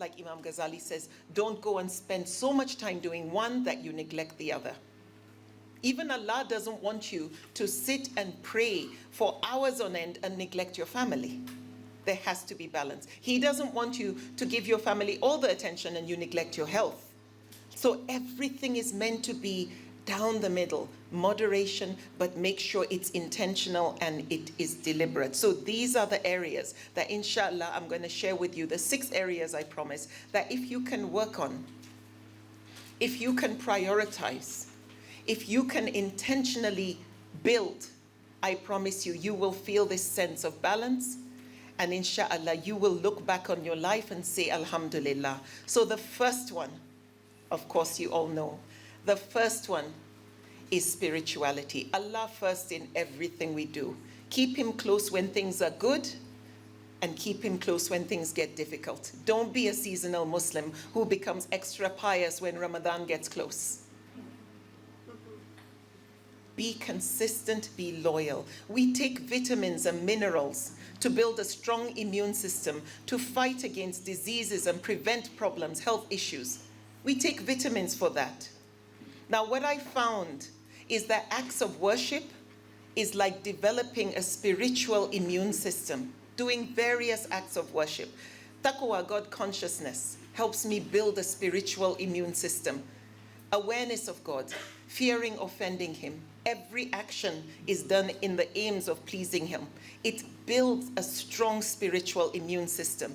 like Imam Ghazali says, don't go and spend so much time doing one that you neglect the other. Even Allah doesn't want you to sit and pray for hours on end and neglect your family. There has to be balance. He doesn't want you to give your family all the attention and you neglect your health. So everything is meant to be down the middle, moderation, but make sure it's intentional and it is deliberate. So these are the areas that inshallah I'm going to share with you, the 6 areas I promise, that if you can work on, if you can prioritize, if you can intentionally build, I promise you, you will feel this sense of balance. And inshallah, you will look back on your life and say, Alhamdulillah. So the first one, of course, you all know. The first one is spirituality. Allah first in everything we do. Keep Him close when things are good and keep Him close when things get difficult. Don't be a seasonal Muslim who becomes extra pious when Ramadan gets close. Be consistent, be loyal. We take vitamins and minerals to build a strong immune system, to fight against diseases and prevent problems, health issues. We take vitamins for that. Now, what I found is that acts of worship is like developing a spiritual immune system, doing various acts of worship. Taqwa, God consciousness, helps me build a spiritual immune system. Awareness of God, fearing offending Him. Every action is done in the aims of pleasing Him. It builds a strong spiritual immune system.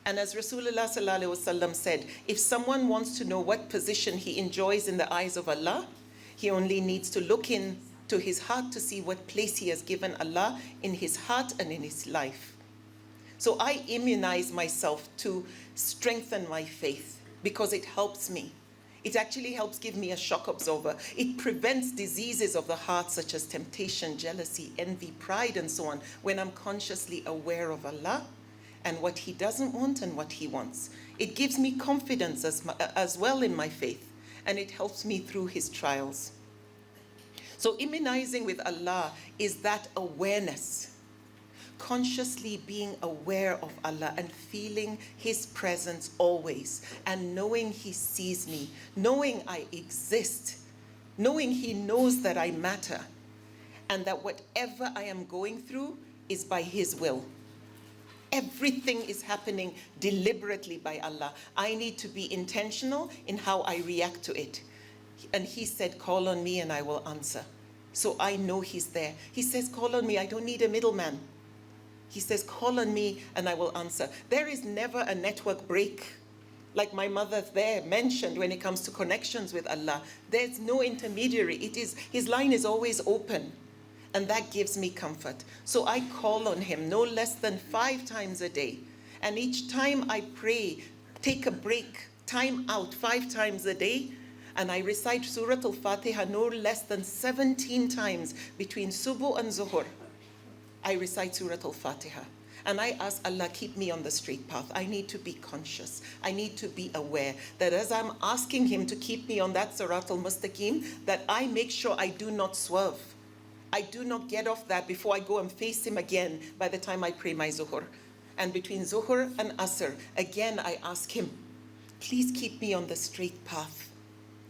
And as Rasulullah sallallahu alaihi wasallam said, if someone wants to know what position he enjoys in the eyes of Allah, he only needs to look into his heart to see what place he has given Allah in his heart and in his life. So I immunize myself to strengthen my faith because it helps me. It actually helps give me a shock absorber. It prevents diseases of the heart such as temptation, jealousy, envy, pride, and so on when I'm consciously aware of Allah and what He doesn't want and what He wants. It gives me confidence as well in my faith, and it helps me through His trials. So immunizing with Allah is that awareness, consciously being aware of Allah and feeling His presence always, and knowing He sees me, knowing I exist, knowing He knows that I matter, and that whatever I am going through is by His will. Everything is happening deliberately by Allah. I need to be intentional in how I react to it. And He said, call on me and I will answer. So I know He's there. He says, call on me, I don't need a middleman. He says, call on me and I will answer. There is never a network break. Like my mother there mentioned when it comes to connections with Allah, there's no intermediary. His line is always open. And that gives me comfort. So I call on Him no less than 5 times a day. And each time I pray, take a break, time out 5 times a day. And I recite Surah Al-Fatiha no less than 17 times between Subuh and Zuhur. I recite Surah Al-Fatiha. And I ask Allah, keep me on the straight path. I need to be conscious. I need to be aware that as I'm asking Him to keep me on that Sirat al-Mustaqim, that I make sure I do not swerve. I do not get off that before I go and face Him again by the time I pray my Zuhur. And between Zuhur and Asr, again I ask Him, please keep me on the straight path,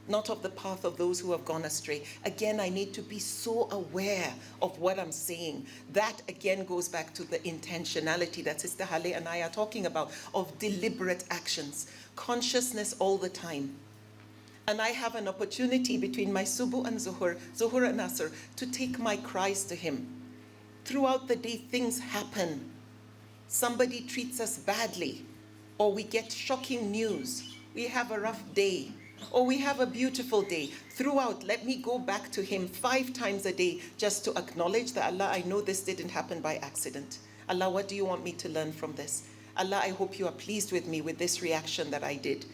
not of the path of those who have gone astray. Again, I need to be so aware of what I'm saying. That again goes back to the intentionality that Sister Hale and I are talking about, of deliberate actions, consciousness all the time. And I have an opportunity between my Subuh and Zuhur and Asr, to take my cries to Him. Throughout the day, things happen. Somebody treats us badly, or we get shocking news. We have a rough day, or we have a beautiful day. Throughout, let me go back to Him 5 times a day just to acknowledge that, Allah, I know this didn't happen by accident. Allah, what do you want me to learn from this? Allah, I hope you are pleased with me with this reaction that I did.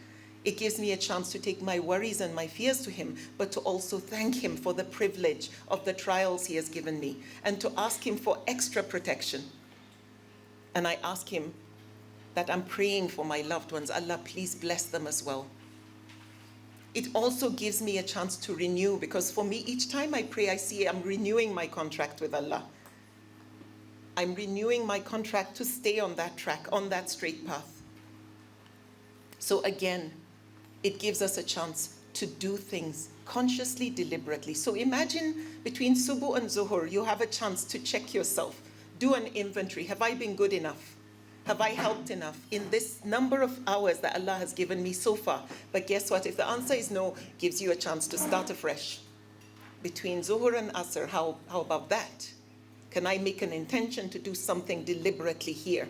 It gives me a chance to take my worries and my fears to Him, but to also thank Him for the privilege of the trials He has given me, and to ask Him for extra protection. And I ask Him that I'm praying for my loved ones. Allah, please bless them as well. It also gives me a chance to renew, because for me, each time I pray, I see I'm renewing my contract with Allah. I'm renewing my contract to stay on that track, on that straight path. So again, it gives us a chance to do things consciously, deliberately. So imagine between Subu and Zuhur, you have a chance to check yourself. Do an inventory. Have I been good enough? Have I helped enough in this number of hours that Allah has given me so far? But guess what? If the answer is no, gives you a chance to start afresh. Between Zuhur and Asr, how about that? Can I make an intention to do something deliberately here?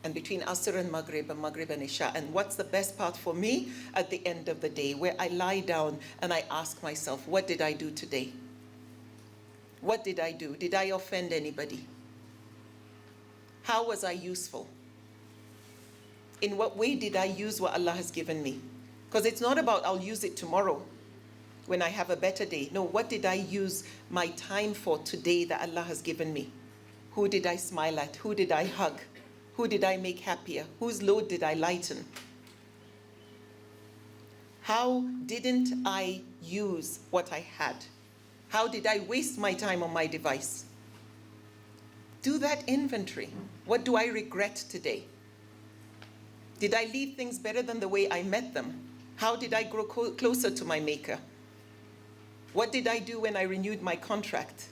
And between Asr and Maghrib and Isha. And what's the best part for me? At the end of the day, where I lie down and I ask myself, what did I do today? What did I do? Did I offend anybody? How was I useful? In what way did I use what Allah has given me? Because it's not about I'll use it tomorrow when I have a better day. No, what did I use my time for today that Allah has given me? Who did I smile at? Who did I hug? Who did I make happier? Whose load did I lighten? How didn't I use what I had? How did I waste my time on my device? Do that inventory. What do I regret today? Did I leave things better than the way I met them? How did I grow closer to my Maker? What did I do when I renewed my contract?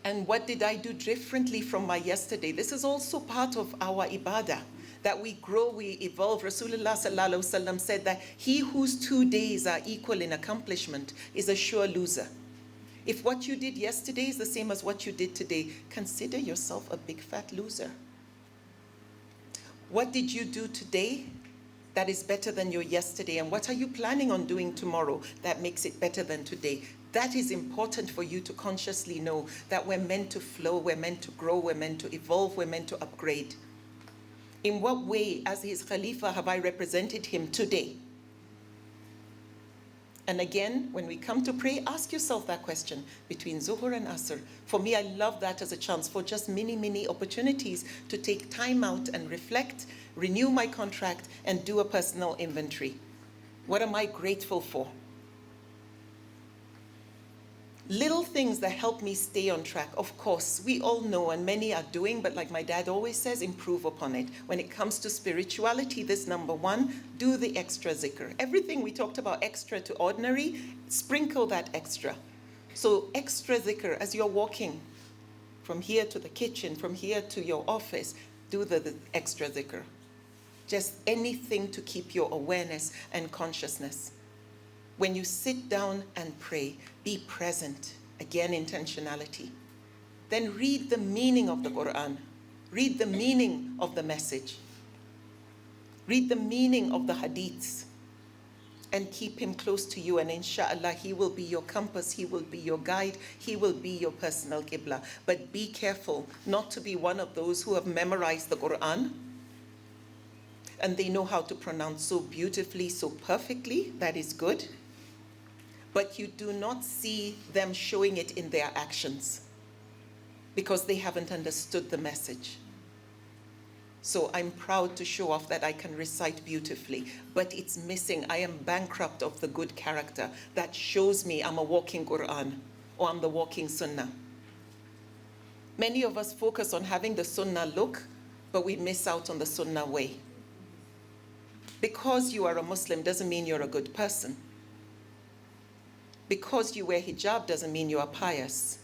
And what did I do differently from my yesterday? This is also part of our ibadah, that we grow, we evolve. Rasulullah sallallahu alaihi wasallam said that he whose 2 days are equal in accomplishment is a sure loser. If what you did yesterday is the same as what you did today, consider yourself a big fat loser. What did you do today that is better than your yesterday? And what are you planning on doing tomorrow that makes it better than today? That is important for you to consciously know that we're meant to flow, we're meant to grow, we're meant to evolve, we're meant to upgrade. In what way, as his Khalifa, have I represented him today? And again, when we come to pray, ask yourself that question between Zuhur and Asr. For me, I love that as a chance for just mini opportunities to take time out and reflect, renew my contract, and do a personal inventory. What am I grateful for? Little things that help me stay on track. Of course, we all know, and many are doing, but like my dad always says, improve upon it. When it comes to spirituality, this number one, do the extra zikr. Everything we talked about extra to ordinary, sprinkle that extra. So extra zikr as you're walking from here to the kitchen, from here to your office, do the extra zikr. Just anything to keep your awareness and consciousness. When you sit down and pray, be present. Again, intentionality. Then read the meaning of the Quran. Read the meaning of the message. Read the meaning of the hadiths. And keep him close to you. And inshallah, he will be your compass. He will be your guide. He will be your personal qibla. But be careful not to be one of those who have memorized the Quran. And they know how to pronounce so beautifully, so perfectly. That is good. But you do not see them showing it in their actions because they haven't understood the message. So I'm proud to show off that I can recite beautifully, but it's missing. I am bankrupt of the good character that shows me I'm a walking Quran or I'm the walking Sunnah. Many of us focus on having the Sunnah look, but we miss out on the Sunnah way. Because you are a Muslim doesn't mean you're a good person. Because you wear hijab doesn't mean you are pious.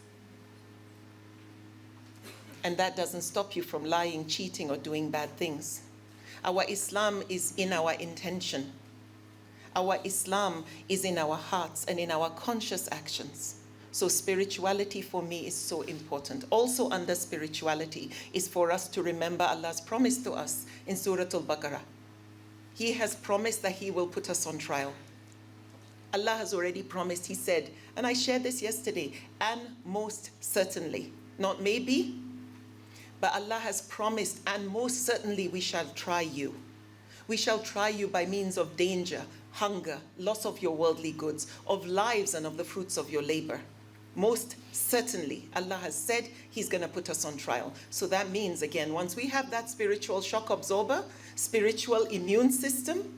And that doesn't stop you from lying, cheating, or doing bad things. Our Islam is in our intention. Our Islam is in our hearts and in our conscious actions. So spirituality for me is so important. Also under spirituality is for us to remember Allah's promise to us in Surah Al-Baqarah. He has promised that he will put us on trial. Allah has already promised, he said, and I shared this yesterday, and most certainly, not maybe, but Allah has promised, and most certainly we shall try you. We shall try you by means of danger, hunger, loss of your worldly goods, of lives and of the fruits of your labor. Most certainly, Allah has said he's going to put us on trial. So that means, again, once we have that spiritual shock absorber, spiritual immune system,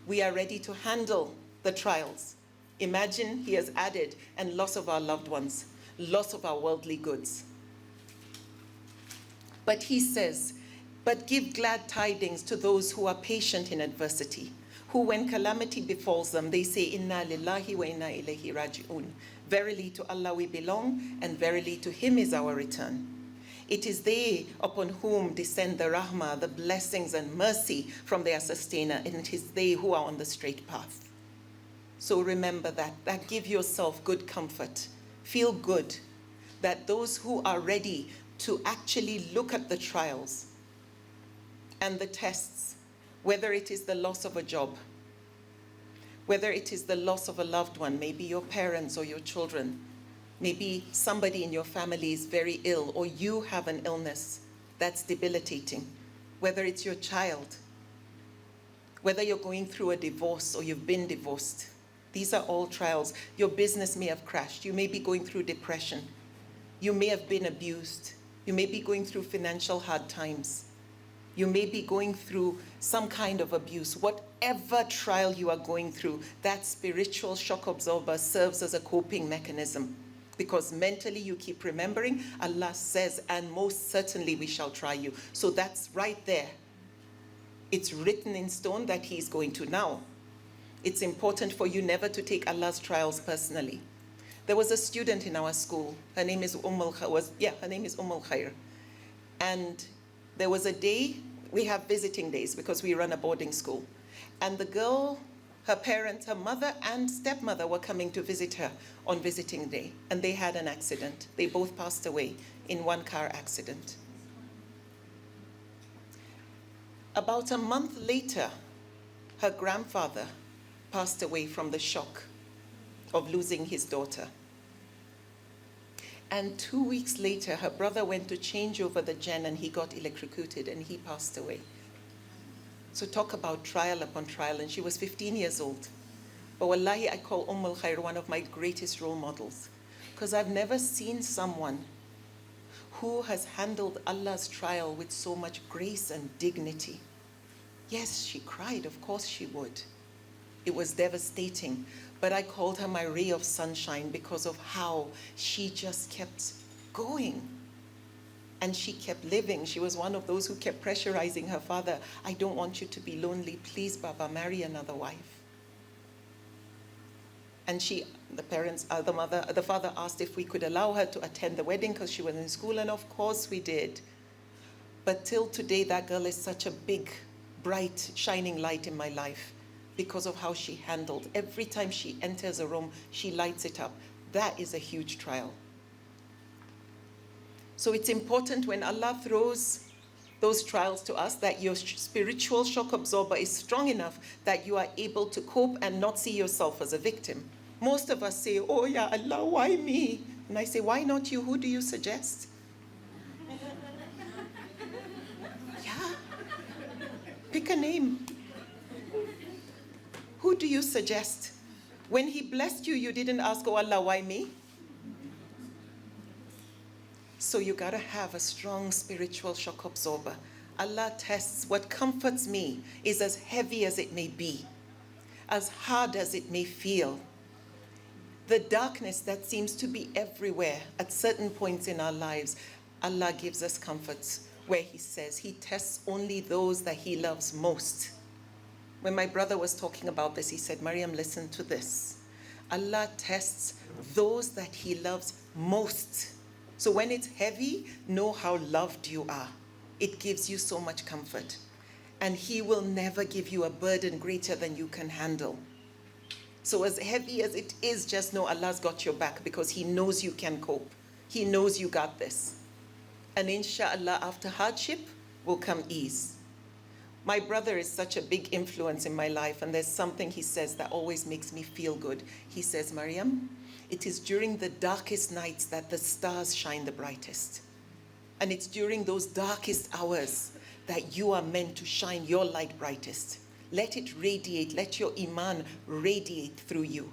we are ready to handle the trials. Imagine he has added, and loss of our loved ones, loss of our worldly goods. But he says, But give glad tidings to those who are patient in adversity, who when calamity befalls them, they say, Inna lillahi wa inna ilayhi raji'un. Verily to Allah we belong, and verily to Him is our return. It is they upon whom descend the rahmah, the blessings and mercy from their sustainer, and it is they who are on the straight path. So remember that give yourself good comfort. Feel good that those who are ready to actually look at the trials and the tests, whether it is the loss of a job, whether it is the loss of a loved one, maybe your parents or your children, maybe somebody in your family is very ill, or you have an illness that's debilitating, whether it's your child, whether you're going through a divorce or you've been divorced. These are all trials. Your business may have crashed. You may be going through depression. You may have been abused. You may be going through financial hard times. You may be going through some kind of abuse. Whatever trial you are going through, that spiritual shock absorber serves as a coping mechanism. Because mentally you keep remembering, Allah says, and most certainly we shall try you. So that's right there. It's written in stone that He's going to now. It's important for you never to take Allah's trials personally. There was a student in our school. Her name is her name is Khair. And there was a day, we have visiting days because we run a boarding school. And the girl, her parents, her mother and stepmother were coming to visit her on visiting day. And they had an accident. They both passed away in one car accident. About a month later, her grandfather passed away from the shock of losing his daughter. And 2 weeks later, her brother went to change over the gen and he got electrocuted and he passed away. So talk about trial upon trial, and she was 15 years old. But wallahi, I call Khair one of my greatest role models, because I've never seen someone who has handled Allah's trial with so much grace and dignity. Yes, she cried, of course she would. It was devastating, but I called her my ray of sunshine because of how she just kept going. And she kept living. She was one of those who kept pressurizing her father. I don't want you to be lonely. Please, Baba, marry another wife. And the father asked if we could allow her to attend the wedding because she was in school, and of course we did. But till today, that girl is such a big, bright, shining light in my life because of how she handled. Every time she enters a room, she lights it up. That is a huge trial. So it's important when Allah throws those trials to us that your spiritual shock absorber is strong enough that you are able to cope and not see yourself as a victim. Most of us say, oh yeah, Allah, why me? And I say, why not you? Who do you suggest? Yeah, pick a name. Who do you suggest? When He blessed you, you didn't ask, oh Allah, why me? So you gotta have a strong spiritual shock absorber. Allah tests. What comforts me is as heavy as it may be, as hard as it may feel. The darkness that seems to be everywhere at certain points in our lives, Allah gives us comforts where He says He tests only those that He loves most. When my brother was talking about this, he said, Maryam, listen to this. Allah tests those that He loves most. So when it's heavy, know how loved you are. It gives you so much comfort. And He will never give you a burden greater than you can handle. So as heavy as it is, just know Allah's got your back because He knows you can cope. He knows you got this. And inshallah, after hardship will come ease. My brother is such a big influence in my life, and there's something he says that always makes me feel good. He says, Maryam, it is during the darkest nights that the stars shine the brightest. And it's during those darkest hours that you are meant to shine your light brightest. Let it radiate, let your iman radiate through you.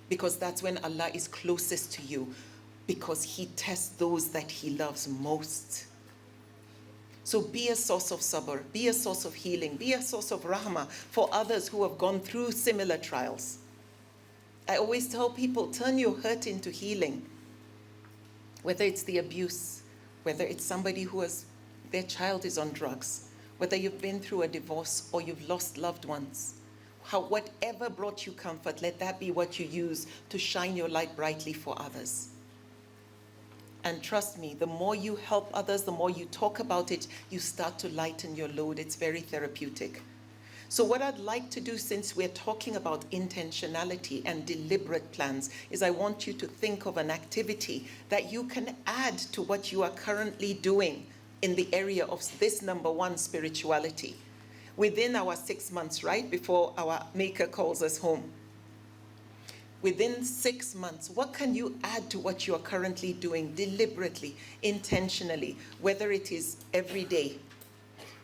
Because that's when Allah is closest to you, because He tests those that He loves most. So be a source of sabr, be a source of healing, be a source of rahmah for others who have gone through similar trials. I always tell people, turn your hurt into healing. Whether it's the abuse, whether it's somebody who has their child is on drugs, whether you've been through a divorce or you've lost loved ones, whatever brought you comfort, let that be what you use to shine your light brightly for others. And trust me, the more you help others, the more you talk about it, you start to lighten your load. It's very therapeutic. So what I'd like to do, since we're talking about intentionality and deliberate plans, is I want you to think of an activity that you can add to what you are currently doing in the area of this number one, spirituality. Within our 6 months, right, before our Maker calls us home. Within 6 months, what can you add to what you are currently doing deliberately, intentionally, whether it is every day,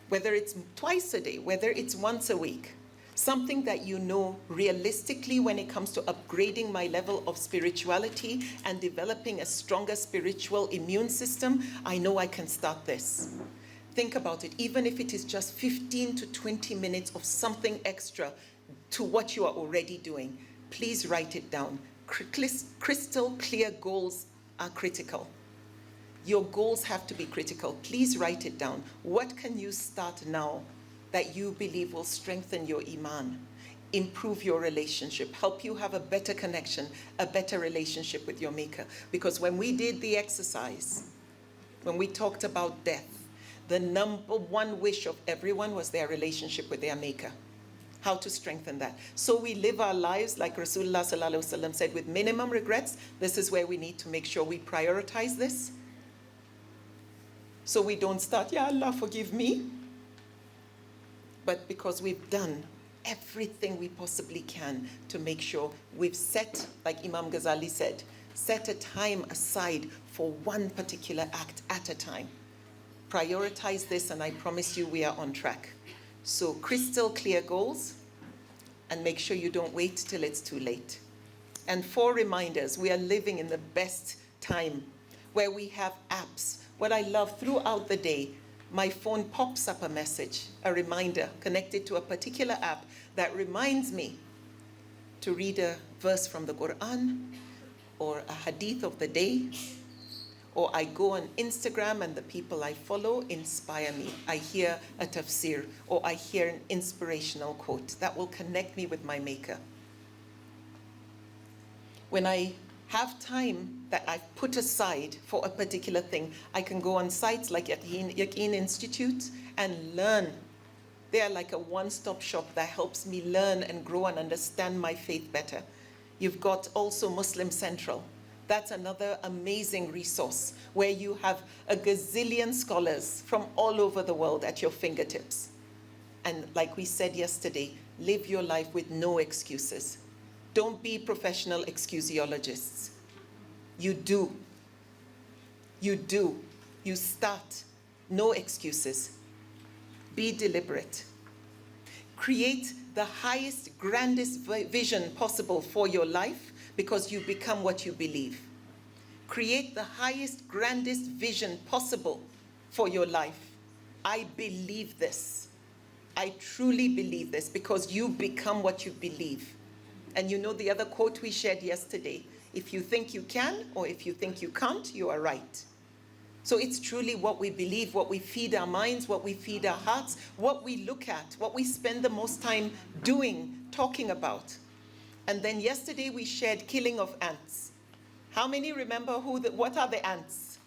whether it's twice a day, whether it's once a week, something that you know realistically when it comes to upgrading my level of spirituality and developing a stronger spiritual immune system, I know I can start this. Think about it, even if it is just 15 to 20 minutes of something extra to what you are already doing. Please write it down. Crystal clear goals are critical. Your goals have to be critical. Please write it down. What can you start now that you believe will strengthen your iman, improve your relationship, help you have a better connection, a better relationship with your Maker? Because when we did the exercise, when we talked about death, the number one wish of everyone was their relationship with their Maker. How to strengthen that. So we live our lives, like Rasulullah Sallallahu Alaihi Wasallam said, with minimum regrets. This is where we need to make sure we prioritize this. So we don't start, Ya Allah, forgive me. But because we've done everything we possibly can to make sure we've set, like Imam Ghazali said, set a time aside for one particular act at a time. Prioritize this, and I promise you we are on track. So crystal clear goals, and make sure you don't wait till it's too late. And 4 reminders. We are living in the best time where we have apps. What I love, throughout the day, my phone pops up a message, a reminder connected to a particular app that reminds me to read a verse from the Quran or a hadith of the day. Or I go on Instagram and the people I follow inspire me. I hear a tafsir or I hear an inspirational quote that will connect me with my Maker. When I have time that I've put aside for a particular thing, I can go on sites like Yaqeen Institute and learn. They are like a one-stop shop that helps me learn and grow and understand my faith better. You've got also Muslim Central. That's another amazing resource where you have a gazillion scholars from all over the world at your fingertips. And like we said yesterday, live your life with no excuses. Don't be professional excusiologists. You do. You do. You start. No excuses. Be deliberate. Create the highest, grandest vision possible for your life, because you become what you believe. Create the highest, grandest vision possible for your life. I believe this. I truly believe this, because you become what you believe. And you know the other quote we shared yesterday, if you think you can or if you think you can't, you are right. So it's truly what we believe, what we feed our minds, what we feed our hearts, what we look at, what we spend the most time doing, talking about. And then yesterday we shared killing of ants. How many remember what are the ants?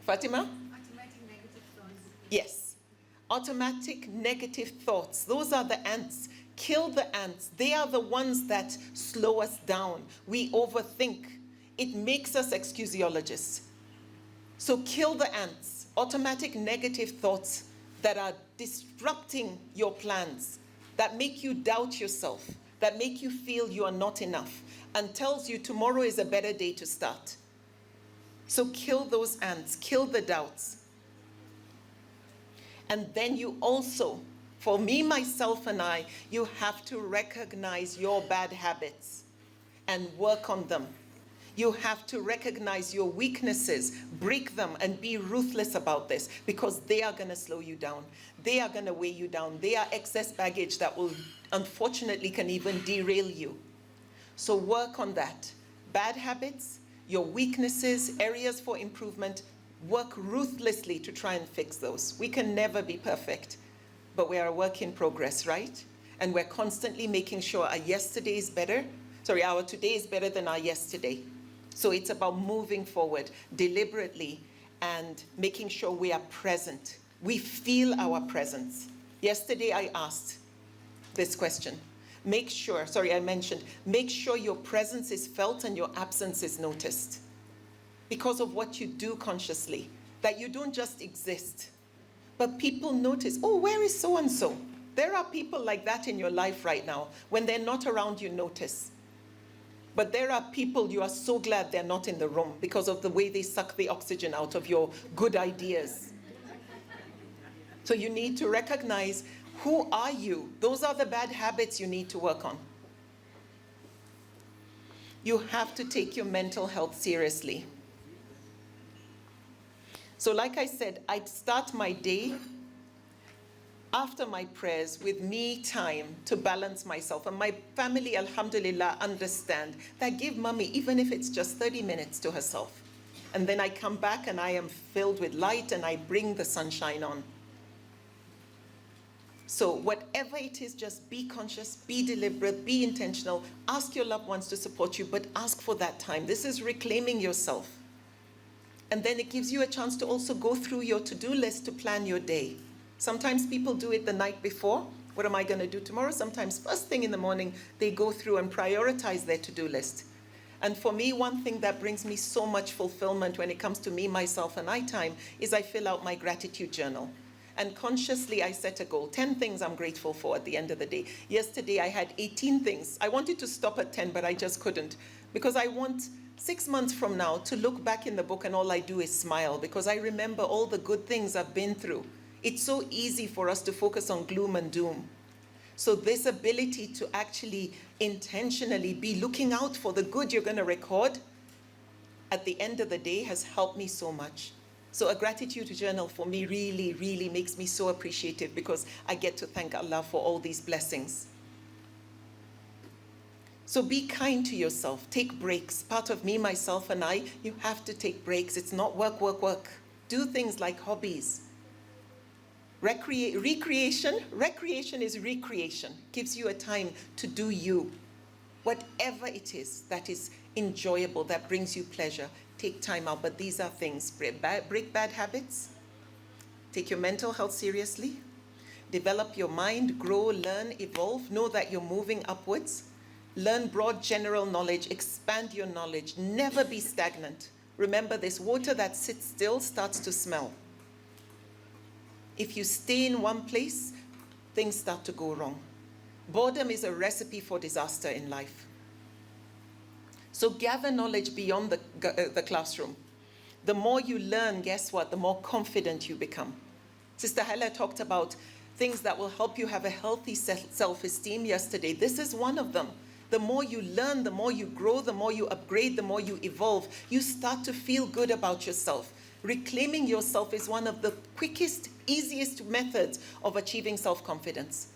Fatima? Automatic negative thoughts. Yes. Automatic negative thoughts. Those are the ants. Kill the ants. They are the ones that slow us down. We overthink. It makes us excusiologists. So kill the ants. Automatic negative thoughts that are disrupting your plans, that make you doubt yourself, that make you feel you are not enough, and tells you tomorrow is a better day to start. So kill those ants, kill the doubts. And then you also, for me, myself, and I, you have to recognize your bad habits and work on them. You have to recognize your weaknesses, break them, and be ruthless about this, because they are going to slow you down. They are going to weigh you down. They are excess baggage that will, unfortunately, can even derail you. So work on that. Bad habits, your weaknesses, areas for improvement, work ruthlessly to try and fix those. We can never be perfect, but we are a work in progress, right? And we're constantly making sure our today is better than our yesterday. So it's about moving forward deliberately and making sure we are present. We feel our presence. Yesterday I asked this question. Make sure your presence is felt and your absence is noticed. Because of what you do consciously, that you don't just exist, but people notice, oh, where is so-and-so? There are people like that in your life right now. When they're not around, you notice. But there are people you are so glad they're not in the room because of the way they suck the oxygen out of your good ideas. So you need to recognize, who are you? Those are the bad habits you need to work on. You have to take your mental health seriously. So like I said, I'd start my day after my prayers with me time to balance myself. And my family, alhamdulillah, understand that give mommy, even if it's just 30 minutes to herself. And then I come back and I am filled with light and I bring the sunshine on. So whatever it is, just be conscious, be deliberate, be intentional. Ask your loved ones to support you, but ask for that time. This is reclaiming yourself. And then it gives you a chance to also go through your to-do list to plan your day. Sometimes people do it the night before. What am I going to do tomorrow? Sometimes first thing in the morning, they go through and prioritize their to-do list. And for me, one thing that brings me so much fulfillment when it comes to me, myself, and I time is I fill out my gratitude journal. And consciously, I set a goal, 10 things I'm grateful for at the end of the day. Yesterday, I had 18 things. I wanted to stop at 10, but I just couldn't. Because I want 6 months from now to look back in the book and all I do is smile, because I remember all the good things I've been through. It's so easy for us to focus on gloom and doom. So this ability to actually intentionally be looking out for the good you're going to record at the end of the day has helped me so much. So a gratitude journal for me really, really makes me so appreciative, because I get to thank Allah for all these blessings. So be kind to yourself. Take breaks. Part of me, myself, and I, you have to take breaks. It's not work, work, work. Do things like hobbies. Recreation is recreation. Gives you a time to do you. Whatever it is that is enjoyable, that brings you pleasure, take time out. But these are things. Break bad habits. Take your mental health seriously. Develop your mind, grow, learn, evolve. Know that you're moving upwards. Learn broad general knowledge. Expand your knowledge. Never be stagnant. Remember this, water that sits still starts to smell. If you stay in one place, things start to go wrong. Boredom is a recipe for disaster in life. So gather knowledge beyond the classroom. The more you learn, guess what? The more confident you become. Sister Hala talked about things that will help you have a healthy self-esteem yesterday. This is one of them. The more you learn, the more you grow, the more you upgrade, the more you evolve, you start to feel good about yourself. Reclaiming yourself is one of the quickest, easiest methods of achieving self-confidence.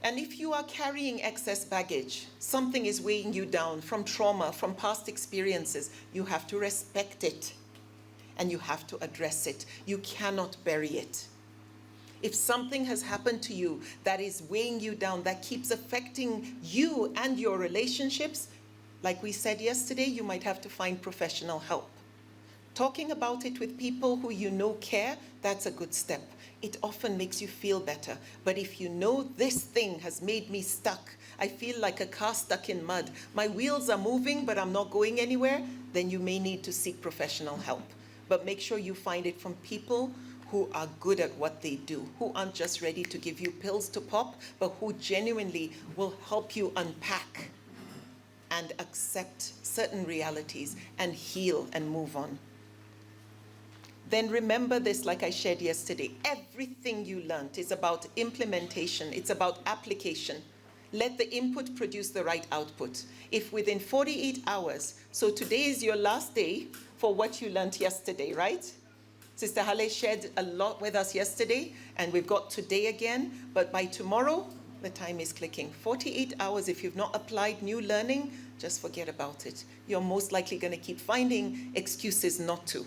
And if you are carrying excess baggage, something is weighing you down from trauma, from past experiences, you have to respect it and you have to address it. You cannot bury it. If something has happened to you that is weighing you down, that keeps affecting you and your relationships, like we said yesterday, you might have to find professional help. Talking about it with people who you know care, that's a good step. It often makes you feel better. But if you know this thing has made me stuck, I feel like a car stuck in mud, my wheels are moving but I'm not going anywhere, then you may need to seek professional help. But make sure you find it from people who are good at what they do, who aren't just ready to give you pills to pop, but who genuinely will help you unpack and accept certain realities and heal and move on. Then remember this, like I shared yesterday, everything you learned is about implementation, it's about application. Let the input produce the right output. If within 48 hours, so today is your last day for what you learned yesterday, right? Sister Hale shared a lot with us yesterday, and we've got today again, but by tomorrow, the time is clicking. 48 hours, if you've not applied new learning, just forget about it. You're most likely going to keep finding excuses not to.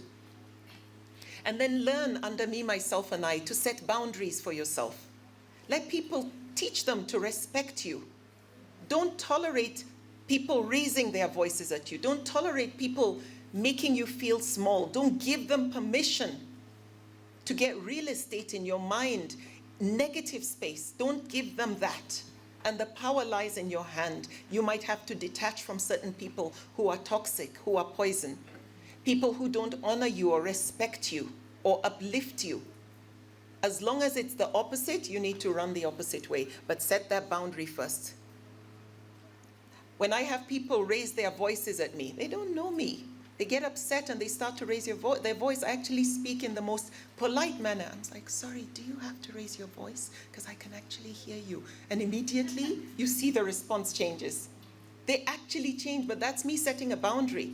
And then learn under me, myself, and I to set boundaries for yourself. Let people teach them to respect you. Don't tolerate people raising their voices at you. Don't tolerate people making you feel small. Don't give them permission to get real estate in your mind, negative space. Don't give them that. And the power lies in your hand. You might have to detach from certain people who are toxic, who are poison. People who don't honor you or respect you or uplift you. As long as it's the opposite, you need to run the opposite way. But set that boundary first. When I have people raise their voices at me, they don't know me. They get upset and they start to raise their voice. I actually speak in the most polite manner. I'm like, sorry, do you have to raise your voice? Because I can actually hear you. And immediately, you see the response changes. They actually change, but that's me setting a boundary.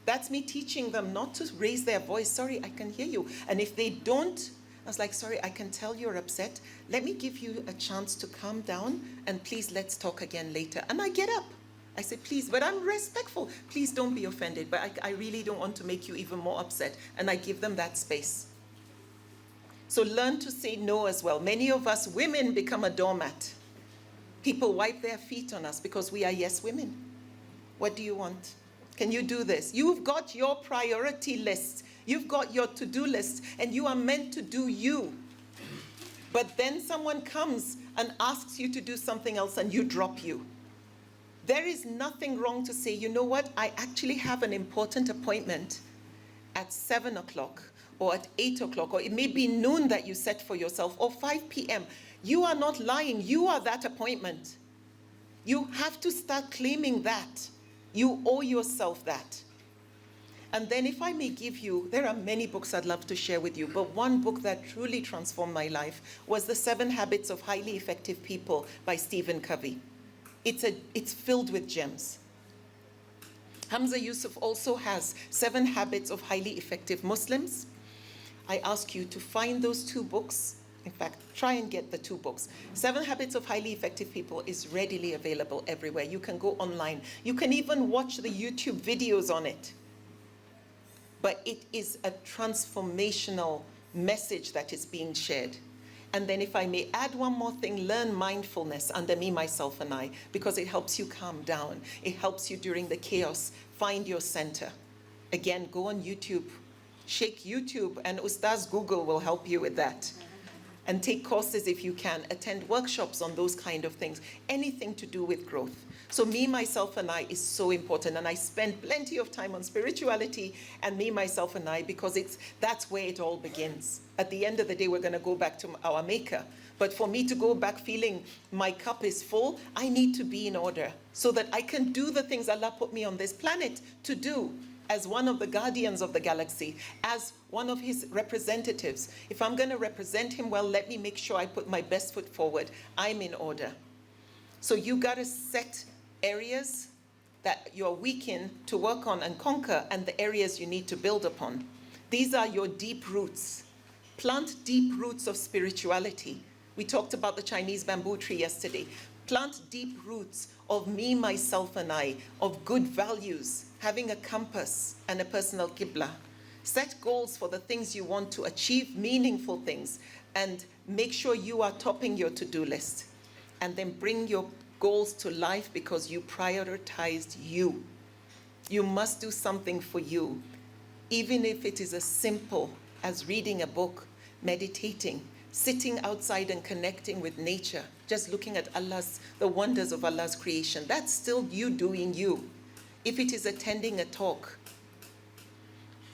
That's me teaching them not to raise their voice. Sorry, I can hear you. And if they don't, I was like, sorry, I can tell you're upset. Let me give you a chance to calm down, and please let's talk again later. And I get up. I said, please, but I'm respectful. Please don't be offended, but I really don't want to make you even more upset. And I give them that space. So learn to say no as well. Many of us women become a doormat. People wipe their feet on us because we are yes women. What do you want? Can you do this? You've got your priority list. You've got your to-do list, and you are meant to do you. But then someone comes and asks you to do something else, and you drop you. There is nothing wrong to say, you know what, I actually have an important appointment at 7 o'clock or at 8 o'clock, or it may be noon that you set for yourself, or 5 p.m. You are not lying. You are that appointment. You have to start claiming that. You owe yourself that. And then if I may give you, there are many books I'd love to share with you, but one book that truly transformed my life was The 7 Habits of Highly Effective People by Stephen Covey. It's filled with gems. Hamza Yusuf also has 7 Habits of Highly Effective Muslims. I ask you to find those 2 books. In fact, try and get the 2 books. 7 Habits of Highly Effective People is readily available everywhere. You can go online. You can even watch the YouTube videos on it. But it is a transformational message that is being shared. And then if I may add one more thing, learn mindfulness under me, myself, and I, because it helps you calm down. It helps you during the chaos find your center. Again, go on YouTube, shake YouTube, and Ustaz Google will help you with that. And take courses if you can, attend workshops on those kind of things, anything to do with growth. So me, myself, and I is so important, and I spend plenty of time on spirituality and me, myself, and I, because that's where it all begins. At the end of the day, we're going to go back to our maker. But for me to go back feeling my cup is full, I need to be in order so that I can do the things Allah put me on this planet to do as one of the guardians of the galaxy, as one of his representatives. If I'm going to represent him well, let me make sure I put my best foot forward. I'm in order. So you got to set areas that you're weak in to work on and conquer, and the areas you need to build upon. These are your deep roots. Plant deep roots of spirituality. We talked about the Chinese bamboo tree yesterday. Plant deep roots of me, myself, and I, of good values, having a compass and a personal qibla. Set goals for the things you want to achieve, meaningful things, and make sure you are topping your to-do list. And then bring your goals to life because you prioritized you. You must do something for you, even if it is as simple as reading a book, meditating, sitting outside and connecting with nature, just looking at the wonders of Allah's creation. That's still you doing you. If it is attending a talk,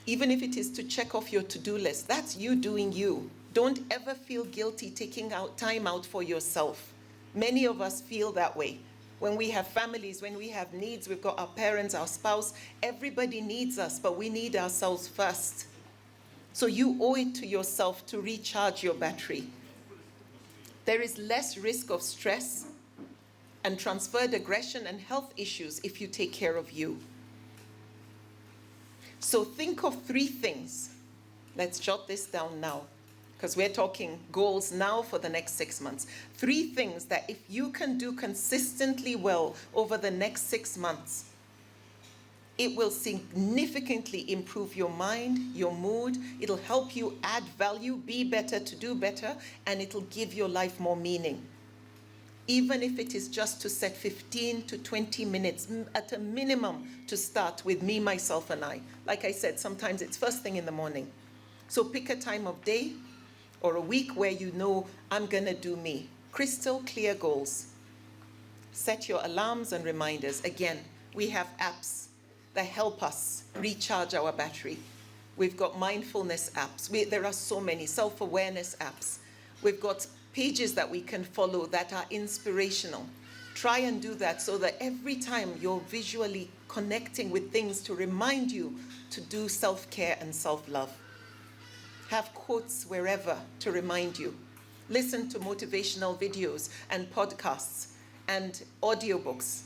even if it is to check off your to-do list, that's you doing you. Don't ever feel guilty taking time out for yourself. Many of us feel that way. When we have families, when we have needs, we've got our parents, our spouse, everybody needs us, but we need ourselves first. So you owe it to yourself to recharge your battery. There is less risk of stress and transferred aggression and health issues if you take care of you. So think of 3 things. Let's jot this down now. because we're talking goals now for the next 6 months. 3 things that if you can do consistently well over the next 6 months, it will significantly improve your mind, your mood. It'll help you add value, be better, to do better, and it'll give your life more meaning. Even if it is just to set 15 to 20 minutes at a minimum to start with me, myself, and I. Like I said, sometimes it's first thing in the morning. So pick a time of day or a week where you know, I'm gonna do me. Crystal clear goals. Set your alarms and reminders. Again, we have apps that help us recharge our battery. We've got mindfulness apps. There are so many self-awareness apps. We've got pages that we can follow that are inspirational. Try and do that so that every time you're visually connecting with things to remind you to do self-care and self-love. Have quotes wherever to remind you. Listen to motivational videos and podcasts and audiobooks.